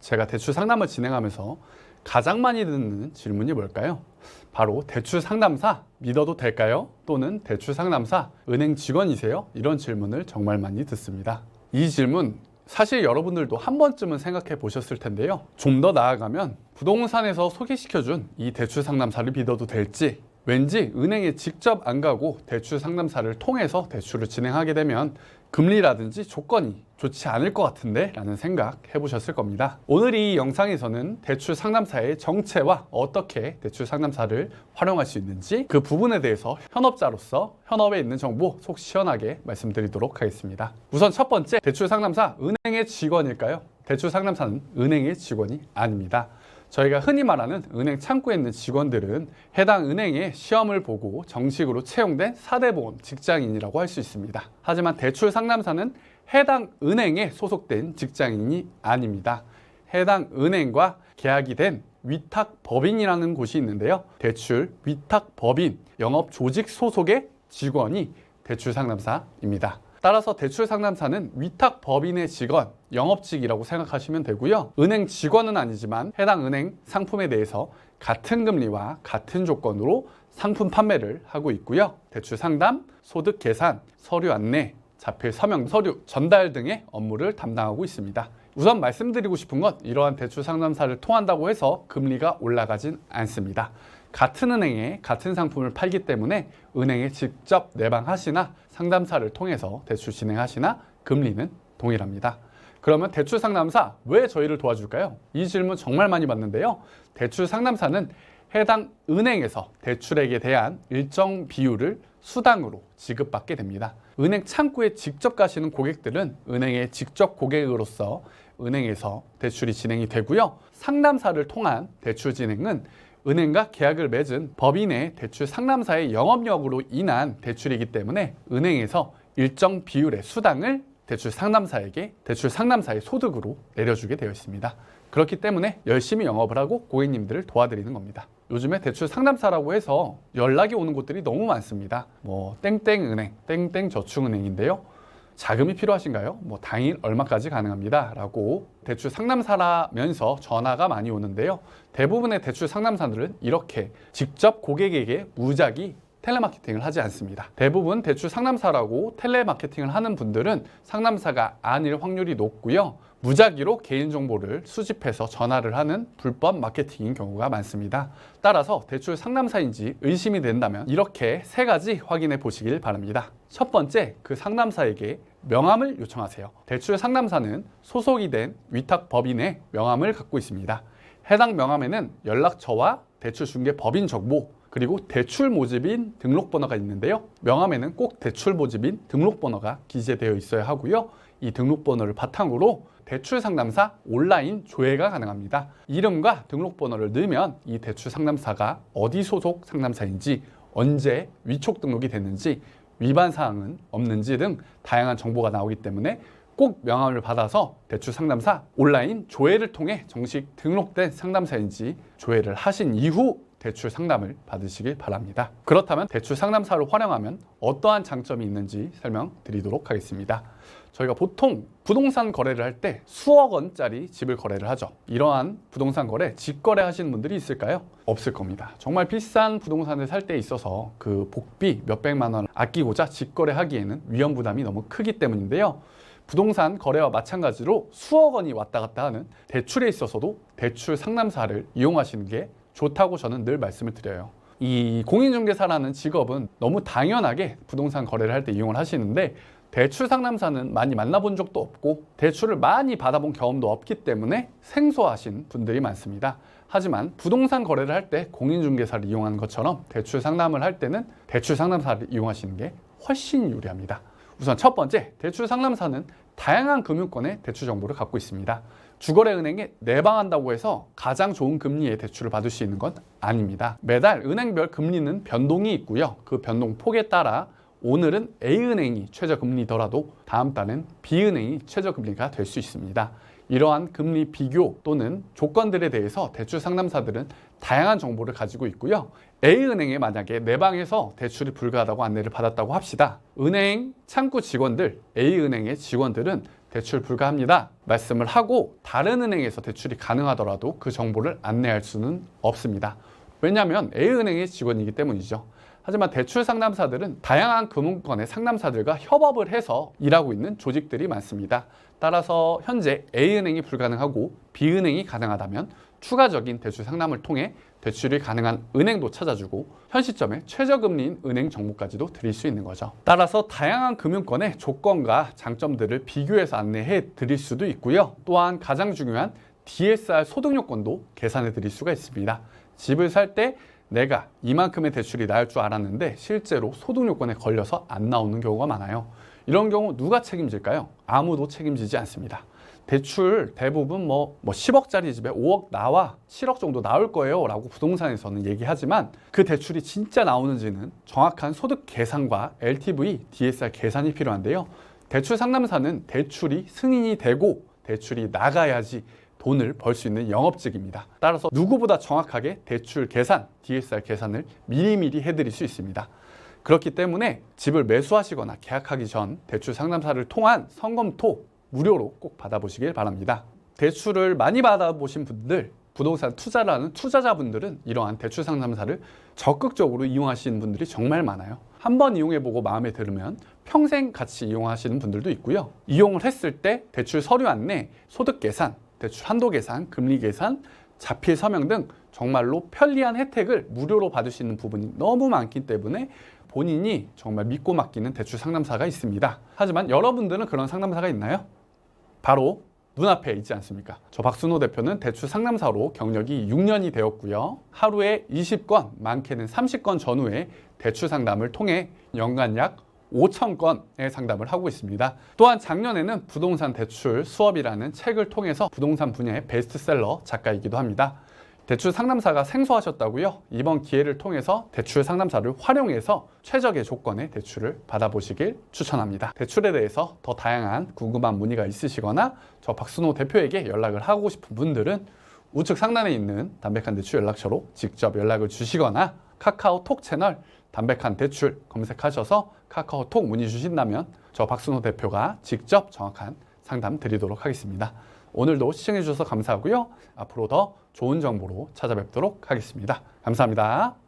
제가 대출 상담을 진행하면서 가장 많이 듣는 질문이 뭘까요? 바로 대출 상담사 믿어도 될까요? 또는 대출 상담사 은행 직원이세요? 이런 질문을 정말 많이 듣습니다. 이 질문 사실 여러분들도 한 번쯤은 생각해 보셨을 텐데요. 좀 더 나아가면 부동산에서 소개시켜준 이 대출 상담사를 믿어도 될지, 왠지 은행에 직접 안 가고 대출 상담사를 통해서 대출을 진행하게 되면 금리라든지 조건이 좋지 않을 것 같은데 라는 생각 해보셨을 겁니다. 오늘 이 영상에서는 대출 상담사의 정체와 어떻게 대출 상담사를 활용할 수 있는지 그 부분에 대해서 현업자로서 현업에 있는 정보 속 시원하게 말씀드리도록 하겠습니다. 우선 첫 번째, 대출 상담사 은행의 직원일까요? 대출 상담사는 은행의 직원이 아닙니다. 저희가 흔히 말하는 은행 창구에 있는 직원들은 해당 은행의 시험을 보고 정식으로 채용된 사대보험 직장인이라고 할 수 있습니다. 하지만 대출 상담사는 해당 은행에 소속된 직장인이 아닙니다. 해당 은행과 계약이 된 위탁법인이라는 곳이 있는데요. 대출 위탁법인 영업조직 소속의 직원이 대출 상담사입니다. 따라서 대출 상담사는 위탁법인의 직원, 영업직이라고 생각하시면 되고요. 은행 직원은 아니지만 해당 은행 상품에 대해서 같은 금리와 같은 조건으로 상품 판매를 하고 있고요. 대출 상담, 소득 계산, 서류 안내, 자필 서명 서류 전달 등의 업무를 담당하고 있습니다. 우선 말씀드리고 싶은 건 이러한 대출 상담사를 통한다고 해서 금리가 올라가진 않습니다. 같은 은행에 같은 상품을 팔기 때문에 은행에 직접 내방하시나 상담사를 통해서 대출 진행하시나 금리는 동일합니다. 그러면 대출 상담사 왜 저희를 도와줄까요? 이 질문 정말 많이 받는데요. 대출 상담사는 해당 은행에서 대출액에 대한 일정 비율을 수당으로 지급받게 됩니다. 은행 창구에 직접 가시는 고객들은 은행의 직접 고객으로서 은행에서 대출이 진행이 되고요. 상담사를 통한 대출 진행은 은행과 계약을 맺은 법인의 대출 상담사의 영업력으로 인한 대출이기 때문에 은행에서 일정 비율의 수당을 대출 상담사에게 대출 상담사의 소득으로 내려주게 되어 있습니다. 그렇기 때문에 열심히 영업을 하고 고객님들을 도와드리는 겁니다. 요즘에 대출 상담사라고 해서 연락이 오는 곳들이 너무 많습니다. 땡땡은행, 땡땡저축은행인데요. 자금이 필요하신가요? 당일 얼마까지 가능합니다 라고 대출 상담사라면서 전화가 많이 오는데요. 대부분의 대출 상담사들은 이렇게 직접 고객에게 무작위 텔레마케팅을 하지 않습니다. 대부분 대출 상담사라고 텔레마케팅을 하는 분들은 상담사가 아닐 확률이 높고요. 무작위로 개인정보를 수집해서 전화를 하는 불법 마케팅인 경우가 많습니다. 따라서 대출 상담사인지 의심이 된다면 이렇게 세 가지 확인해 보시길 바랍니다. 첫 번째, 그 상담사에게 명함을 요청하세요. 대출 상담사는 소속이 된 위탁법인의 명함을 갖고 있습니다. 해당 명함에는 연락처와 대출 중개 법인 정보, 그리고 대출 모집인 등록번호가 있는데요. 명함에는 꼭 대출 모집인 등록번호가 기재되어 있어야 하고요. 이 등록번호를 바탕으로 대출 상담사 온라인 조회가 가능합니다. 이름과 등록번호를 넣으면 이 대출 상담사가 어디 소속 상담사인지, 언제 위촉 등록이 됐는지, 위반 사항은 없는지 등 다양한 정보가 나오기 때문에 꼭 명함을 받아서 대출 상담사 온라인 조회를 통해 정식 등록된 상담사인지 조회를 하신 이후 대출 상담을 받으시길 바랍니다. 그렇다면 대출 상담사를 활용하면 어떠한 장점이 있는지 설명드리도록 하겠습니다. 저희가 보통 부동산 거래를 할 때 수억 원짜리 집을 거래를 하죠. 이러한 부동산 거래, 직거래 하시는 분들이 있을까요? 없을 겁니다. 정말 비싼 부동산을 살 때 있어서 그 복비 몇백만 원 아끼고자 직거래 하기에는 위험 부담이 너무 크기 때문인데요. 부동산 거래와 마찬가지로 수억 원이 왔다 갔다 하는 대출에 있어서도 대출 상담사를 이용하시는 게 좋다고 저는 늘 말씀을 드려요. 이 공인중개사라는 직업은 너무 당연하게 부동산 거래를 할 때 이용을 하시는데 대출 상담사는 많이 만나본 적도 없고 대출을 많이 받아본 경험도 없기 때문에 생소하신 분들이 많습니다. 하지만 부동산 거래를 할 때 공인중개사를 이용하는 것처럼 대출 상담을 할 때는 대출 상담사를 이용하시는 게 훨씬 유리합니다. 우선 첫 번째, 대출 상담사는 다양한 금융권의 대출 정보를 갖고 있습니다. 주거래은행에 내방한다고 해서 가장 좋은 금리의 대출을 받을 수 있는 건 아닙니다. 매달 은행별 금리는 변동이 있고요. 그 변동폭에 따라 오늘은 A은행이 최저금리더라도 다음 달엔 B은행이 최저금리가 될 수 있습니다. 이러한 금리 비교 또는 조건들에 대해서 대출 상담사들은 다양한 정보를 가지고 있고요. A은행에 만약에 내방해서 대출이 불가하다고 안내를 받았다고 합시다. 은행 창구 직원들, A은행의 직원들은 대출 불가합니다 말씀을 하고 다른 은행에서 대출이 가능하더라도 그 정보를 안내할 수는 없습니다. 왜냐하면 A은행의 직원이기 때문이죠. 하지만 대출 상담사들은 다양한 금융권의 상담사들과 협업을 해서 일하고 있는 조직들이 많습니다. 따라서 현재 A은행이 불가능하고 B은행이 가능하다면 추가적인 대출 상담을 통해 대출이 가능한 은행도 찾아주고 현 시점에 최저금리인 은행 정보까지도 드릴 수 있는 거죠. 따라서 다양한 금융권의 조건과 장점들을 비교해서 안내해 드릴 수도 있고요. 또한 가장 중요한 DSR 소득 요건도 계산해 드릴 수가 있습니다. 집을 살 때 내가 이만큼의 대출이 나올 줄 알았는데 실제로 소득 요건에 걸려서 안 나오는 경우가 많아요. 이런 경우 누가 책임질까요? 아무도 책임지지 않습니다. 대출 대부분 10억짜리 집에 5억 나와 7억 정도 나올 거예요 라고 부동산에서는 얘기하지만 그 대출이 진짜 나오는지는 정확한 소득 계산과 LTV, DSR 계산이 필요한데요. 대출 상담사는 대출이 승인이 되고 대출이 나가야지 돈을 벌 수 있는 영업직입니다. 따라서 누구보다 정확하게 대출 계산, DSR 계산을 미리미리 해드릴 수 있습니다. 그렇기 때문에 집을 매수하시거나 계약하기 전 대출 상담사를 통한 성검토 무료로 꼭 받아보시길 바랍니다. 대출을 많이 받아보신 분들, 부동산 투자를 하는 투자자분들은 이러한 대출 상담사를 적극적으로 이용하시는 분들이 정말 많아요. 한번 이용해보고 마음에 들으면 평생 같이 이용하시는 분들도 있고요. 이용을 했을 때 대출 서류 안내, 소득 계산, 대출 한도 계산, 금리 계산, 자필 서명 등 정말로 편리한 혜택을 무료로 받을 수 있는 부분이 너무 많기 때문에 본인이 정말 믿고 맡기는 대출 상담사가 있습니다. 하지만 여러분들은 그런 상담사가 있나요? 바로 눈앞에 있지 않습니까? 저 박순호 대표는 대출 상담사로 경력이 6년이 되었고요. 하루에 20건, 많게는 30건 전후에 대출 상담을 통해 연간 약 5,000건의 상담을 하고 있습니다. 또한 작년에는 부동산 대출 수업이라는 책을 통해서 부동산 분야의 베스트셀러 작가이기도 합니다. 대출 상담사가 생소하셨다고요? 이번 기회를 통해서 대출 상담사를 활용해서 최적의 조건의 대출을 받아보시길 추천합니다. 대출에 대해서 더 다양한 궁금한 문의가 있으시거나 저 박순호 대표에게 연락을 하고 싶은 분들은 우측 상단에 있는 담백한 대출 연락처로 직접 연락을 주시거나 카카오톡 채널 담백한 대출 검색하셔서 카카오톡 문의 주신다면 저 박순호 대표가 직접 정확한 상담 드리도록 하겠습니다. 오늘도 시청해 주셔서 감사하고요. 앞으로 더 좋은 정보로 찾아뵙도록 하겠습니다. 감사합니다.